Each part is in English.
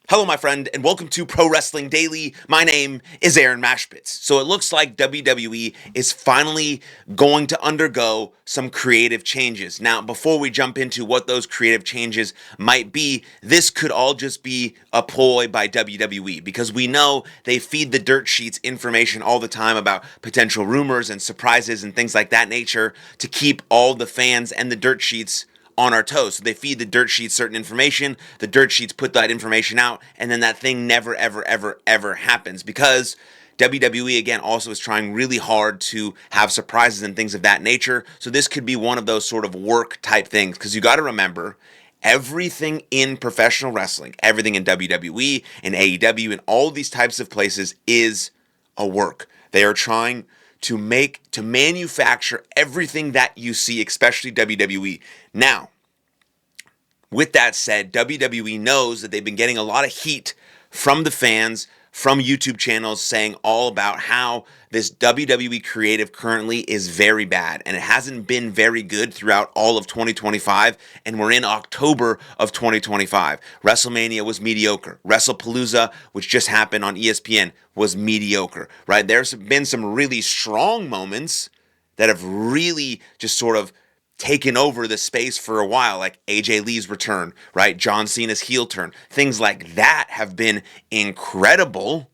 Hello, my friend, and welcome to Pro Wrestling Daily. My name is Aaron Machbitz. So it looks like WWE is finally going to undergo some creative changes. Now, before we jump into what those creative changes might be, this could all just be a ploy by WWE because we know they feed the dirt sheets information all the time about potential rumors and surprises and things like that nature to keep all the fans and the dirt sheets on our toes. So they feed the dirt sheets certain information, the dirt sheets put that information out, and then that thing never, ever happens because WWE, again, also is trying really hard to have surprises and things of that nature. So this could be one of those sort of work type things because you got to remember, everything in professional wrestling, everything in WWE and AEW and all these types of places is a work. They are trying to manufacture everything that you see, especially WWE. Now, with that said, WWE knows that they've been getting a lot of heat from the fans, from YouTube channels saying all about how this WWE creative currently is very bad and it hasn't been very good throughout all of 2025, and we're in October of 2025. WrestleMania was mediocre. WrestlePalooza, which just happened on ESPN, was mediocre, right? There's been some really strong moments that have really just sort of taken over the space for a while, like AJ Lee's return, right? John Cena's heel turn. Things like that have been incredible,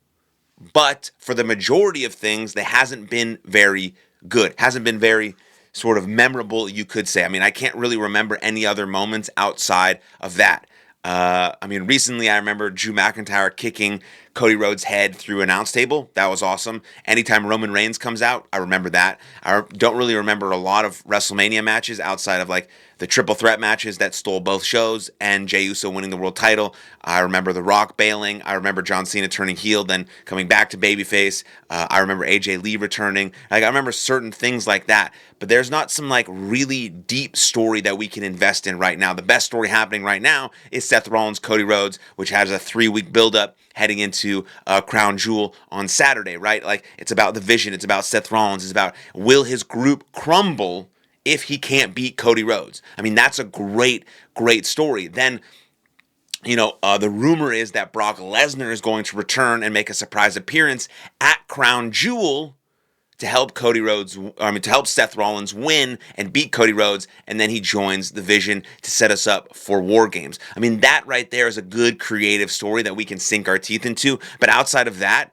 but for the majority of things, they hasn't been very good. Hasn't been very sort of memorable, you could say. I mean, I can't really remember any other moments outside of that. Recently I remember Drew McIntyre kicking Cody Rhodes' head through an announce table. That was awesome. Anytime Roman Reigns comes out, I remember that. I don't really remember a lot of WrestleMania matches outside of like the triple threat matches that stole both shows and Jey Uso winning the world title. I remember The Rock bailing. I remember John Cena turning heel, then coming back to babyface. I remember AJ Lee returning. Like I remember certain things like that. But there's not some like really deep story that we can invest in right now. The best story happening right now is Seth Rollins, Cody Rhodes, which has a 3-week buildup heading into Crown Jewel on Saturday, right? Like it's about the vision. It's about Seth Rollins. It's about will his group crumble if he can't beat Cody Rhodes? I mean, that's a great story. Then, the rumor is that Brock Lesnar is going to return and make a surprise appearance at Crown Jewel to help to help Seth Rollins win and beat Cody Rhodes, and then he joins the Vision to set us up for War Games. I mean, that right there is a good creative story that we can sink our teeth into. But outside of that,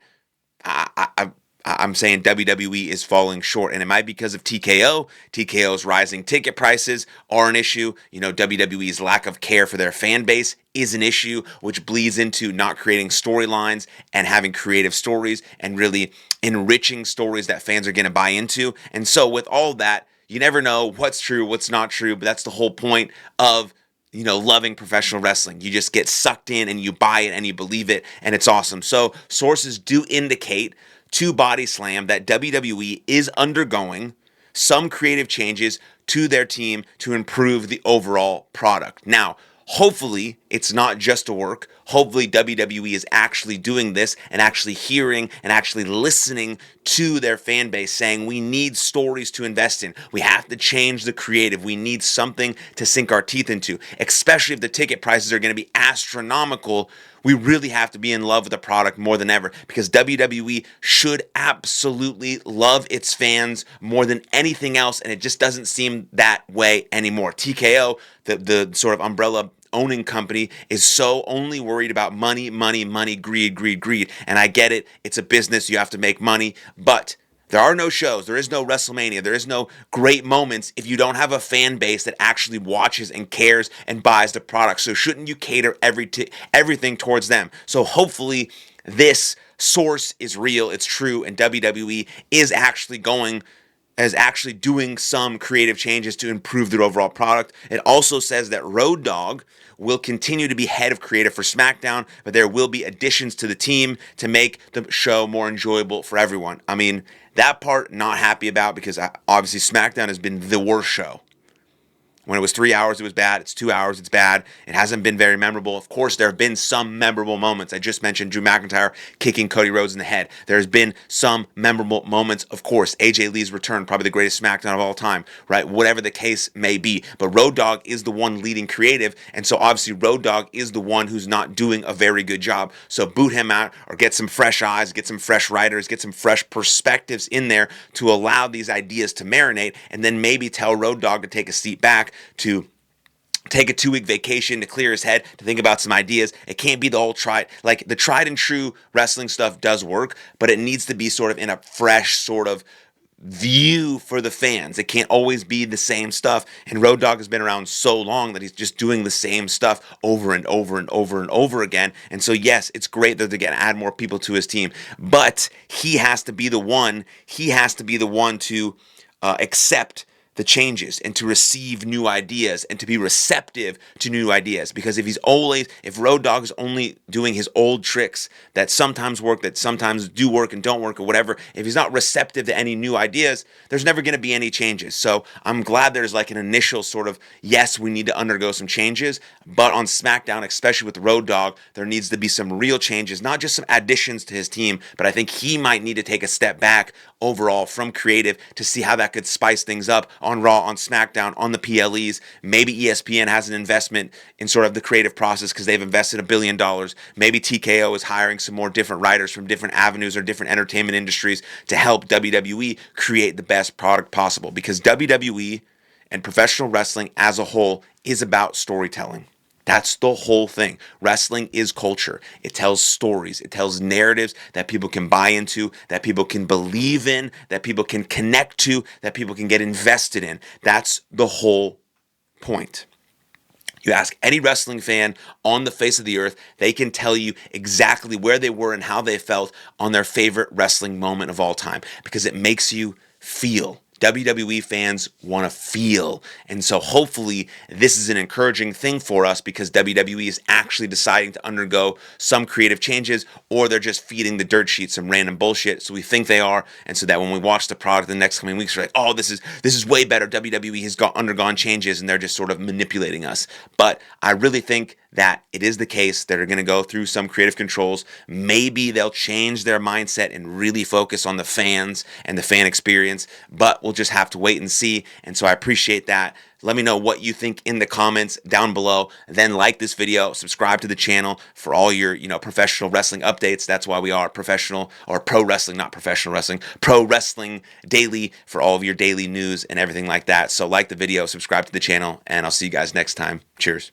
I'm saying WWE is falling short, and it might be because of TKO. TKO's rising ticket prices are an issue. WWE's lack of care for their fan base is an issue, which bleeds into not creating storylines and having creative stories and really enriching stories that fans are going to buy into. And so with all that, you never know what's true, what's not true, but that's the whole point of loving professional wrestling. You just get sucked in and you buy it and you believe it, and it's awesome. So sources do indicate to Body Slam that WWE is undergoing some creative changes to their team to improve the overall product. Now, hopefully, it's not just a work. Hopefully, WWE is actually doing this and actually hearing and actually listening to their fan base saying, we need stories to invest in. We have to change the creative. We need something to sink our teeth into, especially if the ticket prices are going to be astronomical. We really have to be in love with the product more than ever because WWE should absolutely love its fans more than anything else, and it just doesn't seem that way anymore. TKO, the sort of umbrella owning company, is so only worried about money, greed. And I get it. It's a business. You have to make money. But there are no shows. There is no WrestleMania. There is no great moments if you don't have a fan base that actually watches and cares and buys the product. So shouldn't you cater everything towards them? So hopefully this source is real. It's true. And WWE is actually doing some creative changes to improve their overall product. It also says that Road Dogg will continue to be head of creative for SmackDown, but there will be additions to the team to make the show more enjoyable for everyone. I mean, that part not happy about because obviously SmackDown has been the worst show. When it was 3 hours, it was bad. It's 2 hours, it's bad. It hasn't been very memorable. Of course, there have been some memorable moments. I just mentioned Drew McIntyre kicking Cody Rhodes in the head. There's been some memorable moments. Of course, AJ Lee's return, probably the greatest SmackDown of all time, right? Whatever the case may be. But Road Dogg is the one leading creative, and so obviously Road Dogg is the one who's not doing a very good job. So boot him out or get some fresh eyes, get some fresh writers, get some fresh perspectives in there to allow these ideas to marinate, and then maybe tell Road Dogg to take a seat back, to take a 2-week vacation, to clear his head, to think about some ideas. It can't be the old tried and true wrestling stuff does work, but it needs to be sort of in a fresh sort of view for the fans. It can't always be the same stuff. And Road Dogg has been around so long that he's just doing the same stuff over and over and over and over again. And so yes, it's great that they're going to add more people to his team, but he has to be the one. He has to be the one to accept the changes and to receive new ideas and to be receptive to new ideas. Because if Road Dogg is only doing his old tricks that sometimes work, that sometimes do work and don't work or whatever, if he's not receptive to any new ideas, there's never going to be any changes. So I'm glad there's like an initial sort of, yes, we need to undergo some changes, but on SmackDown, especially with Road Dogg, there needs to be some real changes, not just some additions to his team, but I think he might need to take a step back overall from creative to see how that could spice things up on Raw, on SmackDown, on the PLEs. Maybe ESPN has an investment in sort of the creative process because they've invested $1 billion. Maybe TKO is hiring some more different writers from different avenues or different entertainment industries to help WWE create the best product possible, because WWE and professional wrestling as a whole is about storytelling. That's the whole thing. Wrestling is culture. It tells stories. It tells narratives that people can buy into, that people can believe in, that people can connect to, that people can get invested in. That's the whole point. You ask any wrestling fan on the face of the earth, they can tell you exactly where they were and how they felt on their favorite wrestling moment of all time, because it makes you feel. WWE fans want to feel. And so hopefully this is an encouraging thing for us, because WWE is actually deciding to undergo some creative changes, or they're just feeding the dirt sheet some random bullshit. So we think they are. And so that when we watch the product the next coming weeks, we're like, oh, this is way better. WWE has undergone changes, and they're just sort of manipulating us. But I really think that it is the case that are going to go through some creative controls. Maybe they'll change their mindset and really focus on the fans and the fan experience, but we'll just have to wait and see. And so I appreciate that. Let me know what you think in the comments down below. Then like this video, subscribe to the channel for all your, professional wrestling updates. That's why we are professional, or pro wrestling, not professional wrestling, pro wrestling daily, for all of your daily news and everything like that. So like the video, subscribe to the channel, and I'll see you guys next time. Cheers.